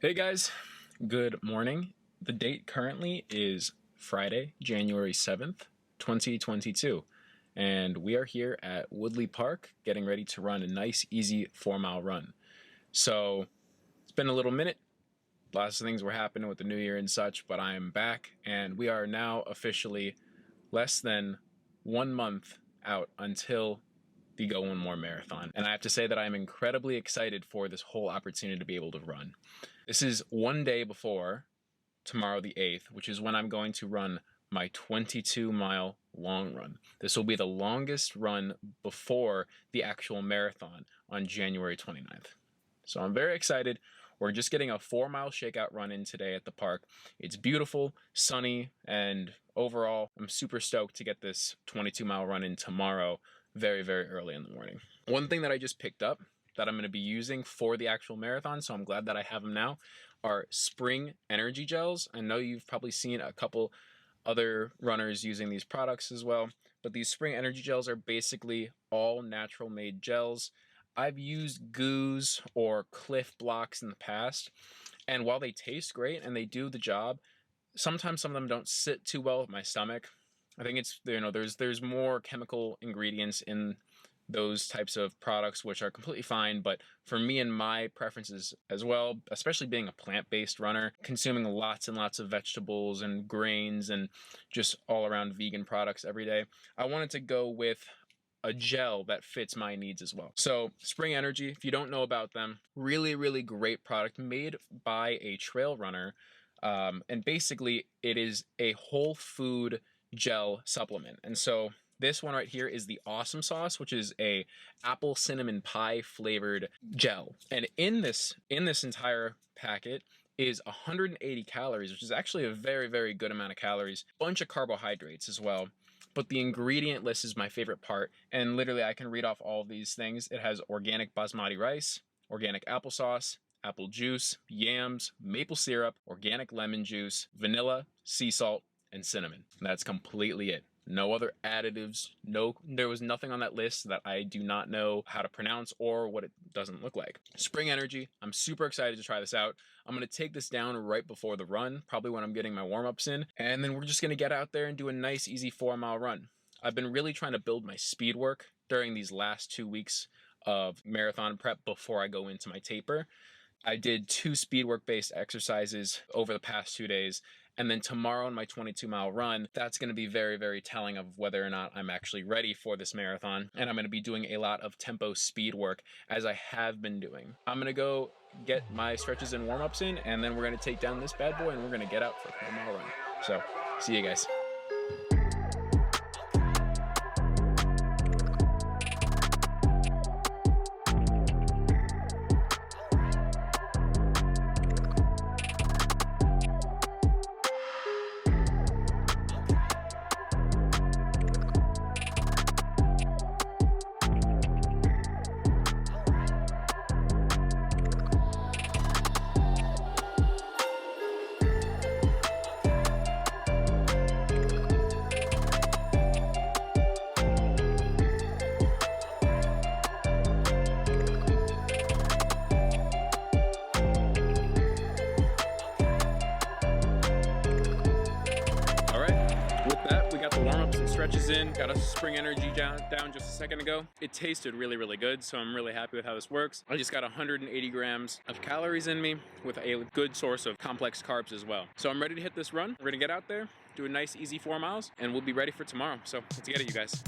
Hey guys, good morning. The date currently is Friday, January 7th, 2022, and we are here at Woodley Park getting ready to run a nice, easy 4-mile run. So it's been a little minute. Lots of things were happening with the new year and such, but I am back, and we are now officially less than 1 month out until the Go One More Marathon. And I have to say that I'm incredibly excited for this whole opportunity to be able to run. This is one day before tomorrow, the 8th, which is when I'm going to run my 22-mile long run. This will be the longest run before the actual marathon on January 29th. So I'm very excited. We're just getting a 4-mile shakeout run in today at the park. It's beautiful, sunny, and overall, I'm super stoked to get this 22-mile run in tomorrow very, very early in the morning. One thing that I just picked up that I'm going to be using for the actual marathon, so I'm glad that I have them now, are spring energy gels. I know you've probably seen a couple other runners using these products as well, but these spring energy gels are basically all natural made gels. I've used goos or Cliff blocks in the past, and while they taste great and they do the job, sometimes some of them don't sit too well with my stomach. I think it's, there's more chemical ingredients in those types of products, which are completely fine. But for me and my preferences as well, especially being a plant-based runner, consuming lots and lots of vegetables and grains and just all around vegan products every day, I wanted to go with a gel that fits my needs as well. So Spring Energy, if you don't know about them, really, really great product made by a trail runner. And basically it is a whole food gel supplement. And so this one right here is the Awesome Sauce, which is a apple cinnamon pie flavored gel. And in this entire packet is 180 calories, which is actually a very, very good amount of calories. Bunch of carbohydrates as well. But the ingredient list is my favorite part. And literally I can read off all of these things. It has organic basmati rice, organic applesauce, apple juice, yams, maple syrup, organic lemon juice, vanilla, sea salt, and cinnamon. And that's completely it. No other additives. There was nothing on that list that I do not know how to pronounce or what it doesn't look like. Spring Energy. I'm super excited to try this out. I'm going to take this down right before the run, probably when I'm getting my warm-ups in. And then we're just going to get out there and do a nice, easy 4-mile run. I've been really trying to build my speed work during these last 2 weeks of marathon prep before I go into my taper. I did 2 speed work based exercises over the past 2 days. And then tomorrow on my 22-mile run, that's going to be very, very telling of whether or not I'm actually ready for this marathon. And I'm going to be doing a lot of tempo speed work as I have been doing. I'm going to go get my stretches and warm-ups in, and then we're going to take down this bad boy and we're going to get out for a 4-mile run. So see you guys. Stretches in, got a Spring Energy down just a second ago. It tasted really, really good, so I'm really happy with how this works. I just got 180 grams of calories in me with a good source of complex carbs as well. So I'm ready to hit this run. We're gonna get out there, do a nice, easy 4 miles, and we'll be ready for tomorrow. So let's get it, you guys.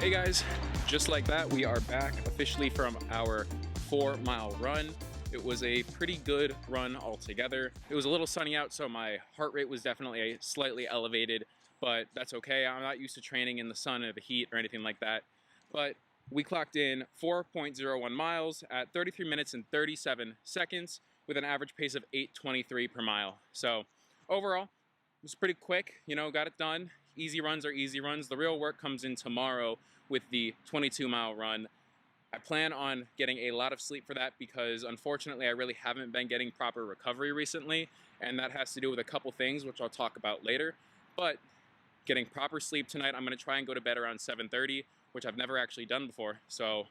Hey guys, just like that, we are back officially from our 4-mile run. It was a pretty good run altogether. It was a little sunny out, so my heart rate was definitely slightly elevated, but that's okay. I'm not used to training in the sun or the heat or anything like that. But we clocked in 4.01 miles at 33 minutes and 37 seconds with an average pace of 8:23 per mile. So overall, it was pretty quick, got it done. Easy runs are easy runs. The real work comes in tomorrow with the 22-mile run. I plan on getting a lot of sleep for that because unfortunately I really haven't been getting proper recovery recently, and that has to do with a couple things which I'll talk about later. But getting proper sleep tonight, I'm going to try and go to bed around 7:30, which I've never actually done before, so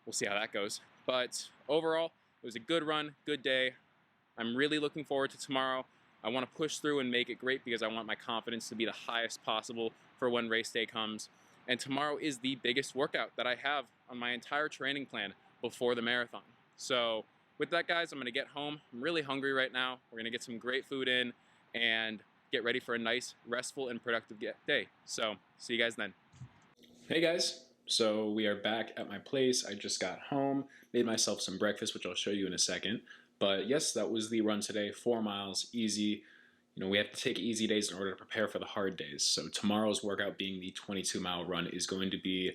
we'll see how that goes. But overall, it was a good run, good day. I'm really looking forward to tomorrow. I want to push through and make it great because I want my confidence to be the highest possible for when race day comes. And tomorrow is the biggest workout that I have on my entire training plan before the marathon. So with that, guys, I'm going to get home. I'm really hungry right now. We're going to get some great food in and get ready for a nice, restful, and productive day. So see you guys then. Hey guys, so we are back at my place. I just got home, made myself some breakfast, which I'll show you in a second. But yes, that was the run today, 4 miles, easy. We have to take easy days in order to prepare for the hard days. So tomorrow's workout, being the 22-mile run, is going to be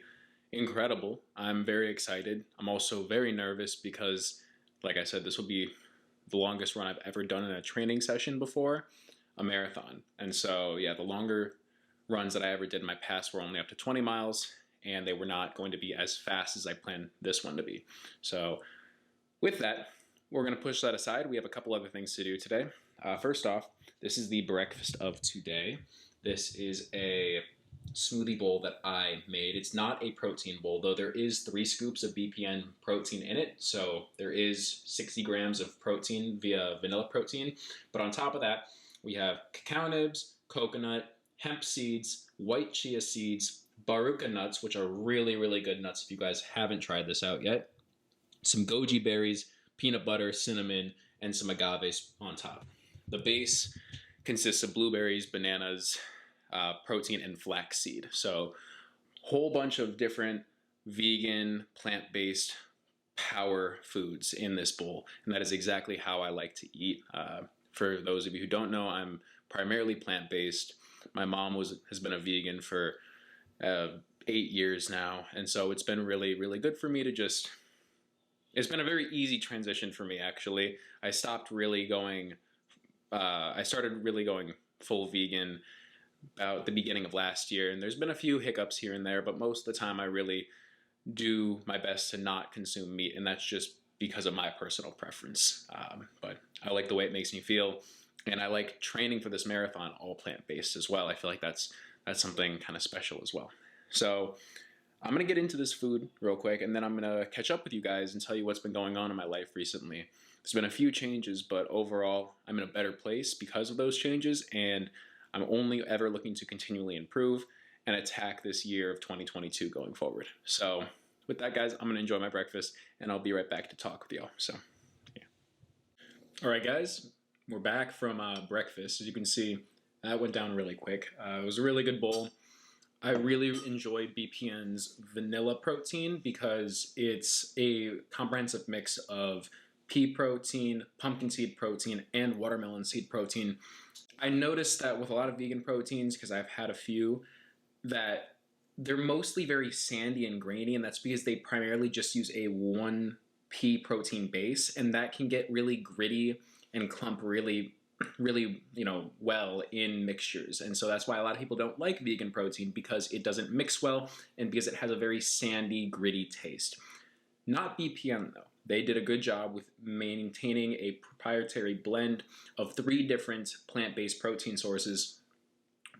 incredible. I'm very excited. I'm also very nervous because, like I said, this will be the longest run I've ever done in a training session before a marathon. And so, yeah, the longer runs that I ever did in my past were only up to 20 miles, and they were not going to be as fast as I planned this one to be. So with that, we're going to push that aside. We have a couple other things to do today. First off, this is the breakfast of today. This is a smoothie bowl that I made. It's not a protein bowl, though there is 3 scoops of BPN protein in it. So there is 60 grams of protein via vanilla protein. But on top of that, we have cacao nibs, coconut, hemp seeds, white chia seeds, barucha nuts, which are really, really good nuts if you guys haven't tried this out yet, some goji berries, peanut butter, cinnamon, and some agaves on top. The base consists of blueberries, bananas, protein, and flaxseed. So whole bunch of different vegan, plant-based power foods in this bowl. And that is exactly how I like to eat. For those of you who don't know, I'm primarily plant-based. My mom has been a vegan for 8 years now. And so it's been really, really good for me to just... It's been a very easy transition for me, actually. I started really going full vegan about the beginning of last year, and there's been a few hiccups here and there, but most of the time I really do my best to not consume meat, and that's just because of my personal preference. But I like the way it makes me feel, and I like training for this marathon all plant-based as well. I feel like that's something kind of special as well. So I'm going to get into this food real quick, and then I'm going to catch up with you guys and tell you what's been going on in my life recently. There's been a few changes, but overall, I'm in a better place because of those changes, and I'm only ever looking to continually improve and attack this year of 2022 going forward. So with that, guys, I'm going to enjoy my breakfast, and I'll be right back to talk with y'all. So, yeah. All right, guys, we're back from breakfast. As you can see, that went down really quick. It was a really good bowl. I really enjoy BPN's vanilla protein because it's a comprehensive mix of pea protein, pumpkin seed protein, and watermelon seed protein. I noticed that with a lot of vegan proteins, because I've had a few, that they're mostly very sandy and grainy, and that's because they primarily just use a 1 pea protein base, and that can get really gritty and clump really well in mixtures. And so that's why a lot of people don't like vegan protein, because it doesn't mix well and because it has a very sandy, gritty taste. Not BPN though. They did a good job with maintaining a proprietary blend of 3 different plant-based protein sources,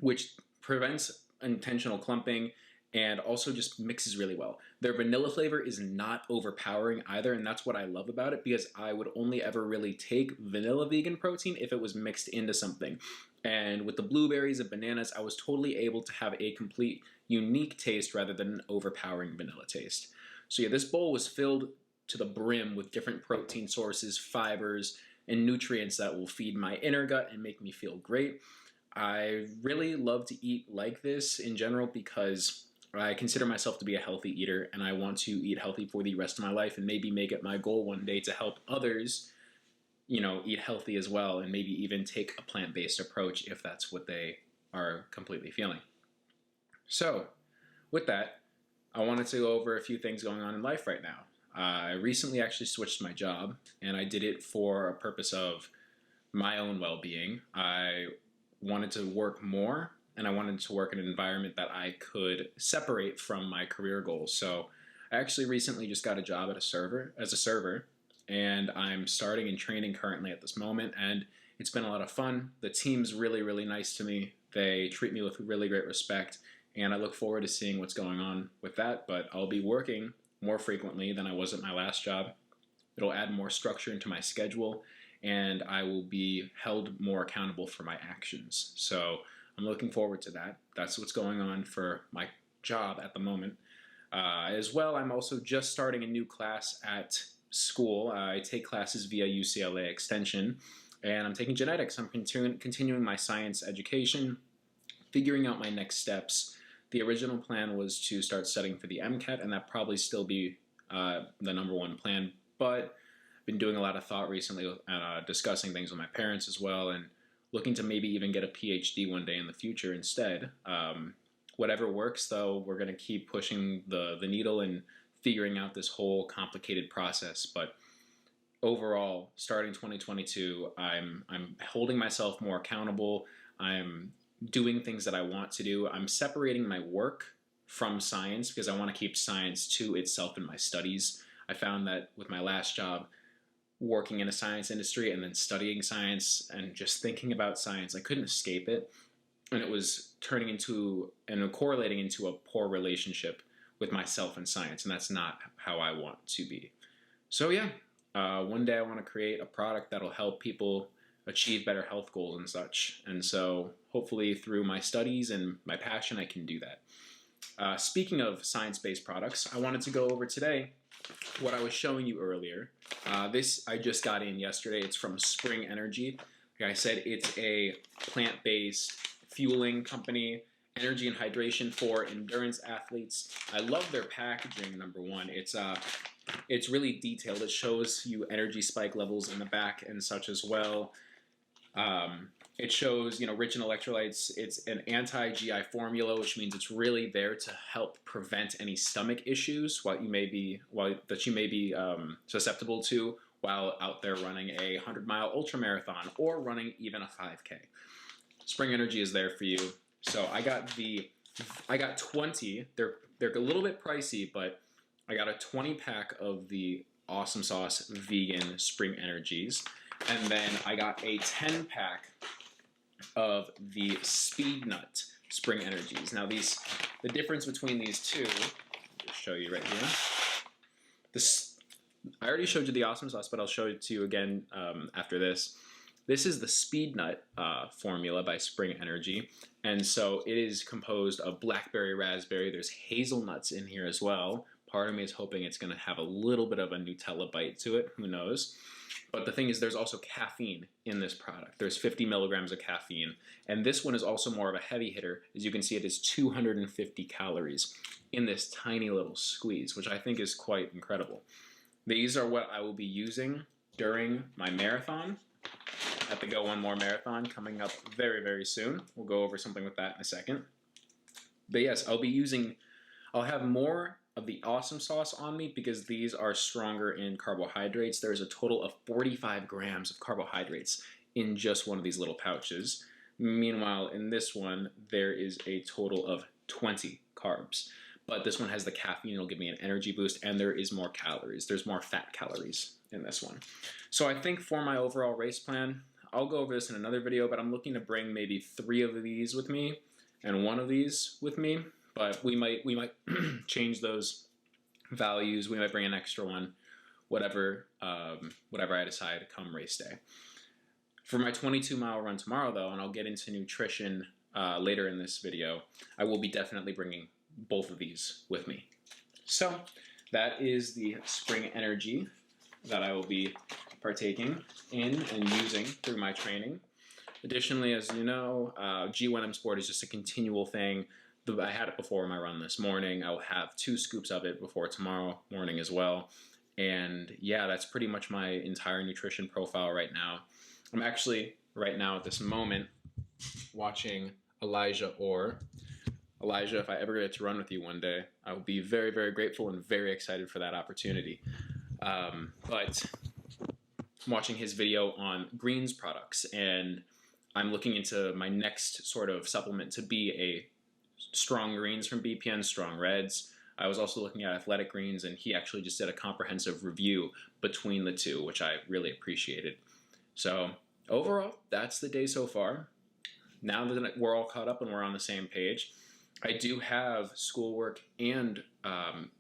which prevents intentional clumping and also just mixes really well. Their vanilla flavor is not overpowering either, and that's what I love about it, because I would only ever really take vanilla vegan protein if it was mixed into something. And with the blueberries and bananas, I was totally able to have a complete unique taste rather than an overpowering vanilla taste. So yeah, this bowl was filled to the brim with different protein sources, fibers, and nutrients that will feed my inner gut and make me feel great. I really love to eat like this in general because I consider myself to be a healthy eater, and I want to eat healthy for the rest of my life and maybe make it my goal one day to help others, eat healthy as well, and maybe even take a plant-based approach if that's what they are completely feeling. So, with that, I wanted to go over a few things going on in life right now. I recently actually switched my job, and I did it for a purpose of my own well-being. I wanted to work more, and I wanted to work in an environment that I could separate from my career goals. So I actually recently just got a job as a server, and I'm starting in training currently at this moment, and it's been a lot of fun. The team's really, really nice to me. They treat me with really great respect, and I look forward to seeing what's going on with that, but I'll be working more frequently than I was at my last job. It'll add more structure into my schedule, and I will be held more accountable for my actions. So I'm looking forward to that. That's what's going on for my job at the moment. As well, I'm also just starting a new class at school. I take classes via UCLA Extension, and I'm taking genetics. I'm continuing my science education, figuring out my next steps. The original plan was to start studying for the MCAT, and that probably still be the number one plan. But I've been doing a lot of thought recently, discussing things with my parents as well, and looking to maybe even get a PhD one day in the future instead. Whatever works, though, we're going to keep pushing the needle and figuring out this whole complicated process. But overall, starting 2022, I'm holding myself more accountable. I'm doing things that I want to do. I'm separating my work from science because I want to keep science to itself in my studies. I found that with my last job, working in a science industry and then studying science and just thinking about science, I couldn't escape it. And it was turning into and correlating into a poor relationship with myself and science. And that's not how I want to be. So yeah, one day I want to create a product that'll help people achieve better health goals and such. And so hopefully through my studies and my passion, I can do that. Speaking of science-based products, I wanted to go over today what I was showing you earlier. This I just got in yesterday. It's from Spring Energy. Like I said, it's a plant-based fueling company, energy and hydration for endurance athletes. I love their packaging, number one. It's really detailed. It shows you energy spike levels in the back and such as well. It shows, rich in electrolytes. It's an anti-GI formula, which means it's really there to help prevent any stomach issues that you may be susceptible to while out there running a 100-mile ultramarathon or running even a 5K. Spring Energy is there for you. So I got 20. They're a little bit pricey, but I got a 20-pack of the Awesome Sauce vegan Spring Energies. And then I got a 10-pack of the Speed Nut Spring Energies. Now the difference between these two, I'll show you right here. I already showed you the Awesome Sauce, but I'll show it to you again after this. This is the Speed Nut formula by Spring Energy. And so it is composed of blackberry, raspberry. There's hazelnuts in here as well. Part of me is hoping it's going to have a little bit of a Nutella bite to it. Who knows? But the thing is, there's also caffeine in this product. There's 50 milligrams of caffeine. And this one is also more of a heavy hitter. As you can see, it is 250 calories in this tiny little squeeze, which I think is quite incredible. These are what I will be using during my marathon at the Go One More Marathon coming up very, very soon. We'll go over something with that in a second. But yes, I'll have more of the Awesome Sauce on me because these are stronger in carbohydrates. There's a total of 45 grams of carbohydrates in just one of these little pouches. Meanwhile, in this one, there is a total of 20 carbs. But this one has the caffeine, it'll give me an energy boost, and there is more calories. There's more fat calories in this one. So I think for my overall race plan, I'll go over this in another video, but I'm looking to bring maybe 3 of these with me and 1 of these with me. But we might change those values. We might bring an extra one, whatever I decide come race day. For my 22-mile run tomorrow, though, and I'll get into nutrition later in this video, I will be definitely bringing both of these with me. So that is the Spring Energy that I will be partaking in and using through my training. Additionally, as you know, G1M Sport is just a continual thing. I had it before my run this morning. I will have 2 scoops of it before tomorrow morning as well. And yeah, that's pretty much my entire nutrition profile right now. I'm actually right now at this moment watching Elijah Orr. Elijah, if I ever get to run with you one day, I will be very, very grateful and very excited for that opportunity. But I'm watching his video on greens products, and I'm looking into my next sort of supplement to be a strong greens from BPN, strong reds. I was also looking at athletic greens, and he actually just did a comprehensive review between the two, which I really appreciated. So overall, that's the day so far. Now that we're all caught up and we're on the same page, I do have schoolwork and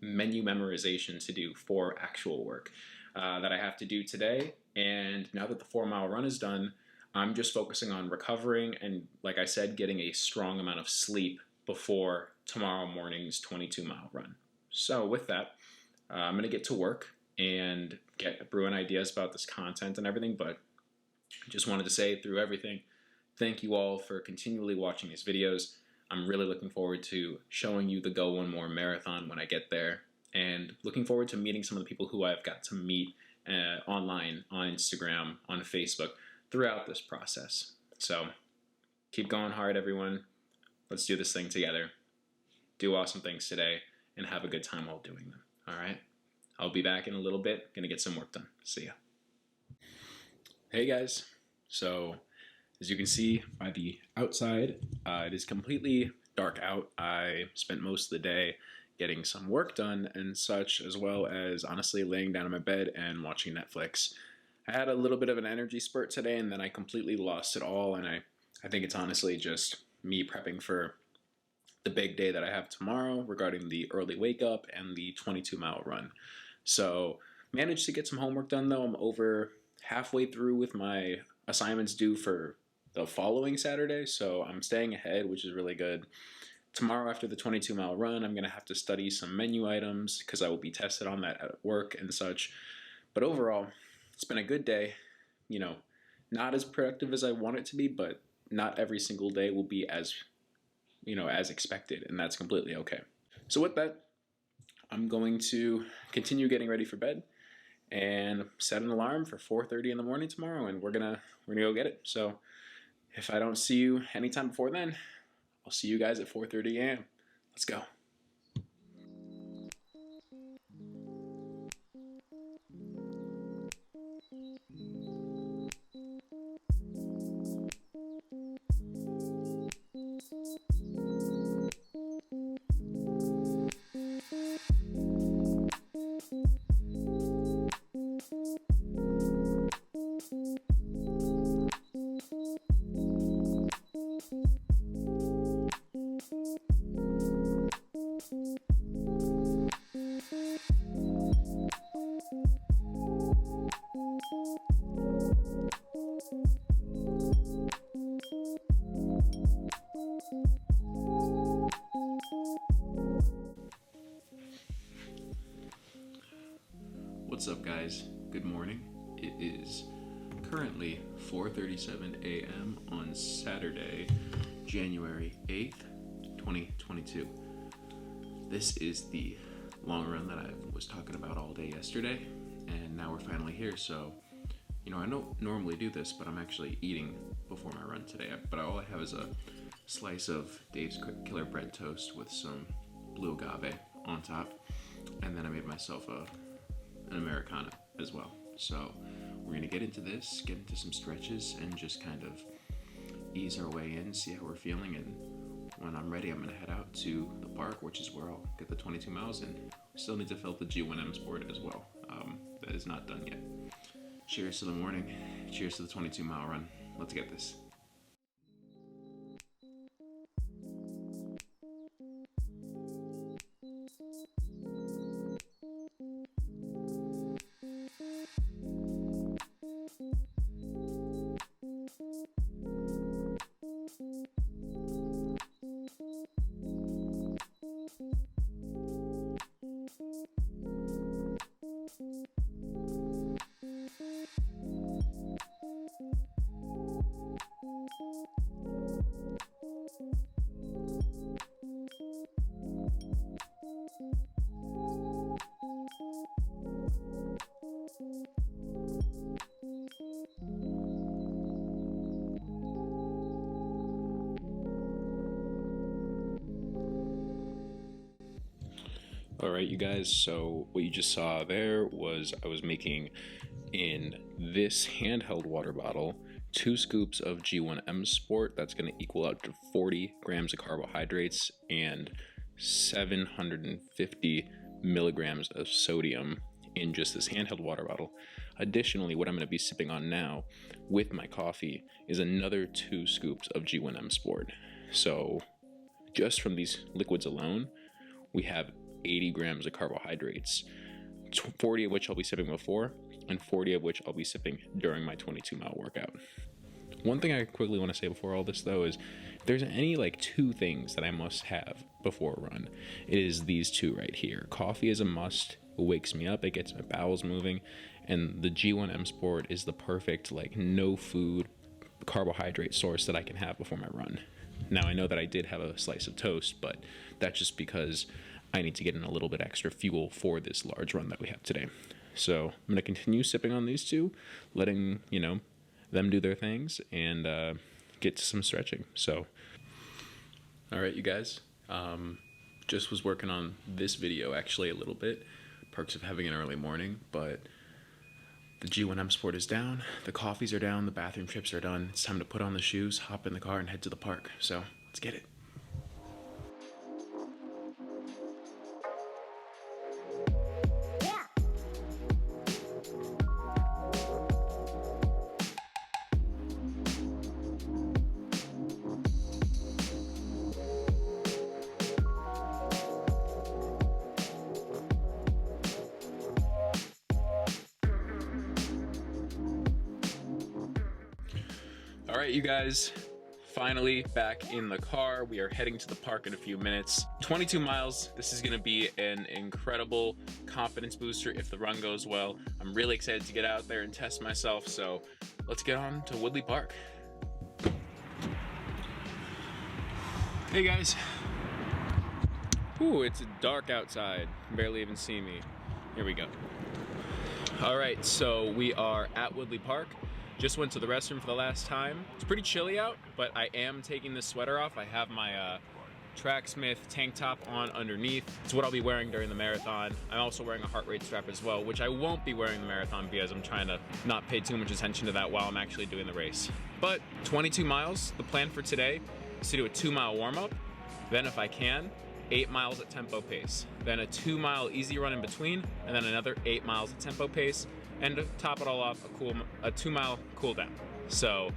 menu memorization to do for actual work that I have to do today. And now that the 4-mile run is done, I'm just focusing on recovering and, like I said, getting a strong amount of sleep before tomorrow morning's 22-mile run. So with that, I'm going to get to work and get brewing ideas about this content and everything, but I just wanted to say through everything, thank you all for continually watching these videos. I'm really looking forward to showing you the Go One More marathon when I get there, and looking forward to meeting some of the people who I've got to meet online, on Instagram, on Facebook, throughout this process. So keep going hard, everyone. Let's do this thing together. Do awesome things today, and have a good time while doing them. All right? I'll be back in a little bit. Gonna get some work done. See ya. Hey guys. So as you can see by the outside, it is completely dark out. I spent most of the day getting some work done and such, as well as honestly laying down in my bed and watching Netflix. I had a little bit of an energy spurt today, and then I completely lost it all, and I think it's honestly just me prepping for the big day that I have tomorrow regarding the early wake up and the 22-mile run. So managed to get some homework done though. I'm over halfway through with my assignments due for the following Saturday, so I'm staying ahead, which is really good. Tomorrow after the 22-mile run, I'm going to have to study some menu items because I will be tested on that at work and such. But overall, it's been a good day. You know, not as productive as I want it to be, but not every single day will be as, as expected, and that's completely okay. So with that, I'm going to continue getting ready for bed and set an alarm for 4:30 in the morning tomorrow, and we're gonna go get it. So if I don't see you anytime before then, I'll see you guys at 4:30 a.m. Let's go. What's up, guys? Good morning. It is currently 4:37 a.m. on Saturday, January 8th, 2022. This is the long run that I was talking about all day yesterday, and now we're finally here. So, I don't normally do this, but I'm actually eating before my run today. But all I have is a slice of Dave's Quick Killer bread toast with some blue agave on top, and then I made myself an Americano as well. So we're gonna get into this, get into some stretches, and just kind of ease our way in, see how we're feeling, and when I'm ready, I'm gonna head out to the park, which is where I'll get the 22 miles in. We still need to fill the G1M board as well. That is not done yet. Cheers to the morning. Cheers to the 22-mile run. Let's get this. All right, you guys, so what you just saw there was I was making in this handheld water bottle 2 scoops of G1M Sport. That's going to equal out to 40 grams of carbohydrates and 750 milligrams of sodium in just this handheld water bottle. Additionally, what I'm going to be sipping on now with my coffee is another 2 scoops of G1M Sport. So just from these liquids alone, we have 80 grams of carbohydrates, 40 of which I'll be sipping before, and 40 of which I'll be sipping during my 22-mile workout. One thing I quickly want to say before all this, though, is if there's any 2 things that I must have before a run, it is these 2 right here. Coffee is a must. It wakes me up, it gets my bowels moving, and the G1M Sport is the perfect no food carbohydrate source that I can have before my run. Now, I know that I did have a slice of toast, but that's just because I need to get in a little bit extra fuel for this large run that we have today. So I'm going to continue sipping on these 2, letting, them do their things, and get to some stretching. So, all right, you guys, just was working on this video actually a little bit. Perks of having an early morning, but the G1M Sport is down, the coffees are down, the bathroom trips are done. It's time to put on the shoes, hop in the car, and head to the park. So let's get it. All right, you guys, finally back in the car. We are heading to the park in a few minutes. 22 miles. This is gonna be an incredible confidence booster if the run goes well. I'm really excited to get out there and test myself, so let's get on to Woodley Park. Hey guys. Ooh, it's dark outside. You can barely even see me. Here we go. All right, so we are at Woodley Park. Just went to the restroom for the last time. It's pretty chilly out, but I am taking this sweater off. I have my Tracksmith tank top on underneath. It's what I'll be wearing during the marathon. I'm also wearing a heart rate strap as well, which I won't be wearing the marathon because I'm trying to not pay too much attention to that while I'm actually doing the race. But 22 miles, the plan for today is to do a 2-mile warm-up. Then if I can, 8 miles at tempo pace. Then a 2-mile easy run in between, and then another 8 miles at tempo pace. And to top it all off, a 2-mile cool down. So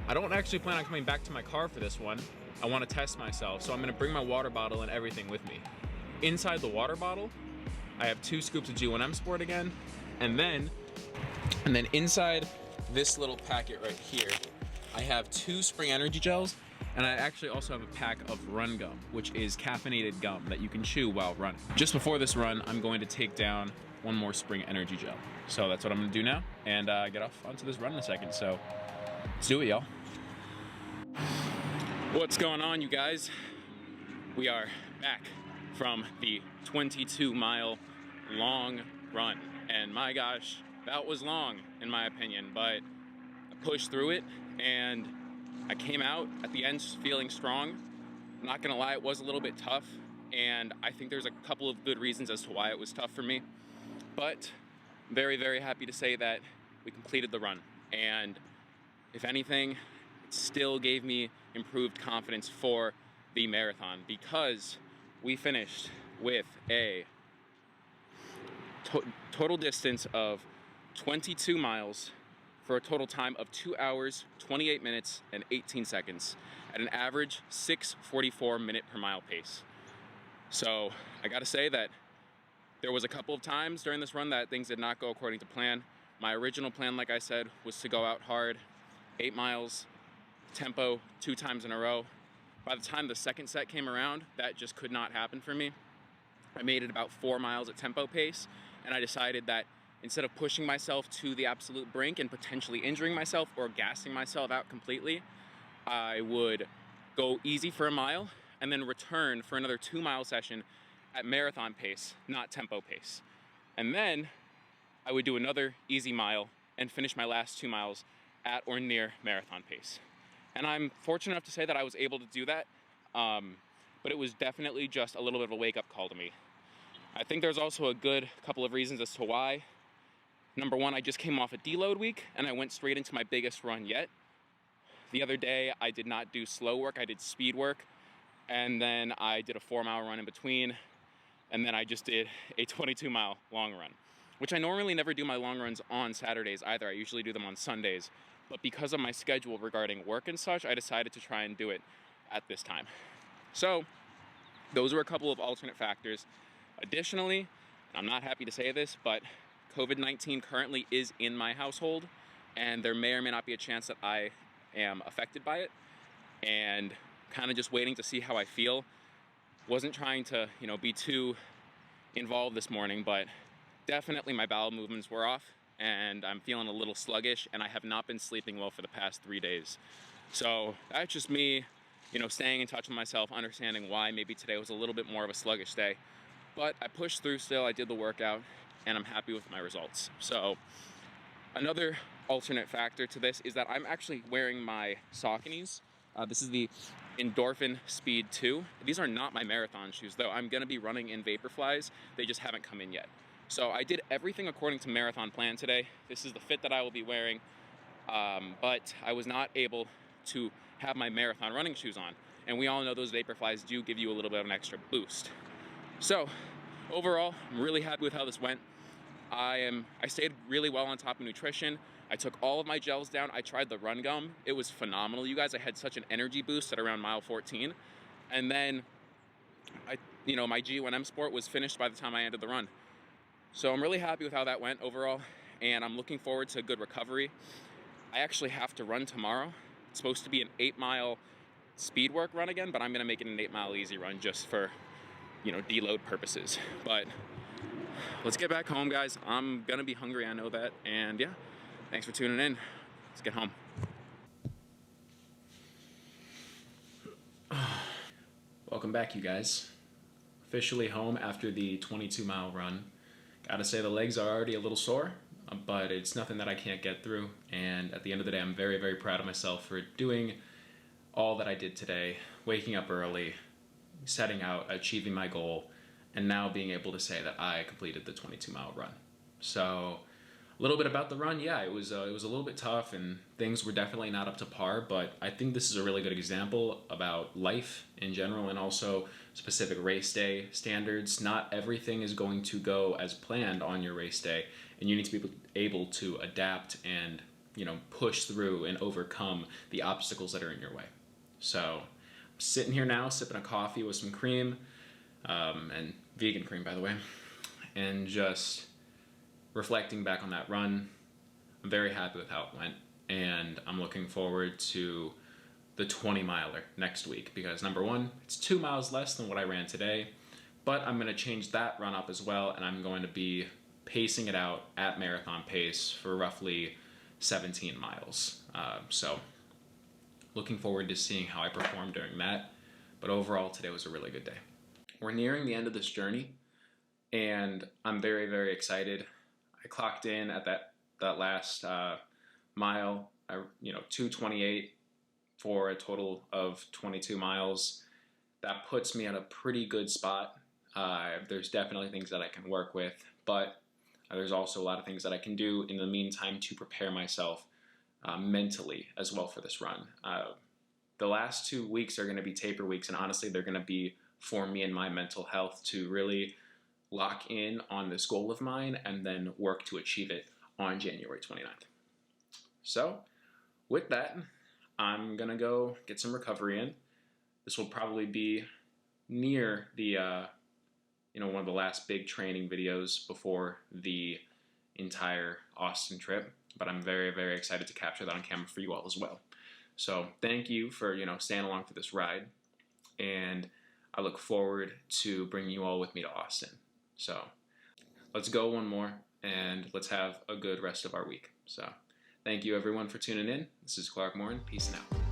I don't actually plan on coming back to my car for this one. I want to test myself, so I'm going to bring my water bottle and everything with me. Inside the water bottle, I have 2 scoops of G1M Sport again, and then inside this little packet right here, I have 2 spring energy gels, and I actually also have a pack of run gum, which is caffeinated gum that you can chew while running. Just before this run, I'm going to take down 1 more spring energy gel. So that's what I'm gonna do now, and get off onto this run in a second. So let's do it, y'all. What's going on, you guys? We are back from the 22-mile long run, and my gosh, that was long in my opinion, but I pushed through it and I came out at the end feeling strong. I'm not gonna lie, it was a little bit tough, and I think there's a couple of good reasons as to why it was tough for me, but very, very happy to say that we completed the run, and if anything, it still gave me improved confidence for the marathon because we finished with a total distance of 22 miles for a total time of 2 hours, 28 minutes, and 18 seconds at an average 6:44 minute per mile pace. So I gotta say that there was a couple of times during this run that things did not go according to plan. My original plan, like I said, was to go out hard, 8 miles, tempo 2 times in a row. By the time the second set came around, that just could not happen for me. I made it about 4 miles at tempo pace, and I decided that instead of pushing myself to the absolute brink and potentially injuring myself or gassing myself out completely, I would go easy for a mile and then return for another 2-mile session at marathon pace, not tempo pace. And then I would do another easy mile and finish my last 2 miles at or near marathon pace. And I'm fortunate enough to say that I was able to do that, but it was definitely just a little bit of a wake-up call to me. I think there's also a good couple of reasons as to why. Number one, I just came off a deload week and I went straight into my biggest run yet. The other day, I did not do slow work, I did speed work, and then I did a 4-mile run in between, and then I just did a 22-mile long run, which I normally never do my long runs on Saturdays either. I usually do them on Sundays, but because of my schedule regarding work and such, I decided to try and do it at this time. So those were a couple of alternate factors. Additionally, I'm not happy to say this, but COVID-19 currently is in my household, and there may or may not be a chance that I am affected by it, and kind of just waiting to see how I feel. Wasn't trying to, be too involved this morning, but definitely my bowel movements were off, and I'm feeling a little sluggish, and I have not been sleeping well for the past 3 days. So that's just me, staying in touch with myself, understanding why maybe today was a little bit more of a sluggish day. But I pushed through still, I did the workout, and I'm happy with my results. So another alternate factor to this is that I'm actually wearing my Sauconys. This is the Endorphin Speed 2. These are not my marathon shoes, though. I'm gonna be running in Vaporflies. They just haven't come in yet. So I did everything according to marathon plan today. This is the fit that I will be wearing, but I was not able to have my marathon running shoes on. And we all know those Vaporflies do give you a little bit of an extra boost. So overall, I'm really happy with how this went. I stayed really well on top of nutrition. I took all of my gels down. I tried the Run Gum. It was phenomenal, you guys. I had such an energy boost at around mile 14. And then my G1M Sport was finished by the time I ended the run. So I'm really happy with how that went overall, and I'm looking forward to a good recovery. I actually have to run tomorrow. It's supposed to be an 8-mile speed work run again, but I'm gonna make it an 8-mile easy run just for, deload purposes. But let's get back home, guys. I'm gonna be hungry, I know that. And yeah, thanks for tuning in. Let's get home. Welcome back, you guys. Officially home after the 22-mile run. Gotta say the legs are already a little sore, but it's nothing that I can't get through. And at the end of the day, I'm very, very proud of myself for doing all that I did today, waking up early, setting out, achieving my goal, and now being able to say that I completed the 22-mile run. So a little bit about the run. Yeah, it was a little bit tough, and things were definitely not up to par, but I think this is a really good example about life in general, and also specific race day standards. Not everything is going to go as planned on your race day, and you need to be able to adapt and push through and overcome the obstacles that are in your way. So I'm sitting here now sipping a coffee with some cream, and vegan cream, by the way, and just reflecting back on that run. I'm very happy with how it went, and I'm looking forward to the 20-miler next week, because number one, it's 2 miles less than what I ran today, but I'm going to change that run up as well, and I'm going to be pacing it out at marathon pace for roughly 17 miles. So looking forward to seeing how I perform during that, but overall today was a really good day. We're nearing the end of this journey, and I'm very, very excited. I clocked in at that last mile, 2:28 for a total of 22 miles. That puts me at a pretty good spot. There's definitely things that I can work with, but there's also a lot of things that I can do in the meantime to prepare myself mentally as well for this run. The last 2 weeks are going to be taper weeks, and honestly, they're going to be for me and my mental health to really lock in on this goal of mine and then work to achieve it on January 29th. So with that, I'm gonna go get some recovery in. This will probably be near the one of the last big training videos before the entire Austin trip, but I'm very, very excited to capture that on camera for you all as well. So thank you for staying along for this ride, and I look forward to bringing you all with me to Austin. So let's go one more, and let's have a good rest of our week. So thank you everyone for tuning in. This is Clark Morin. Peace and out.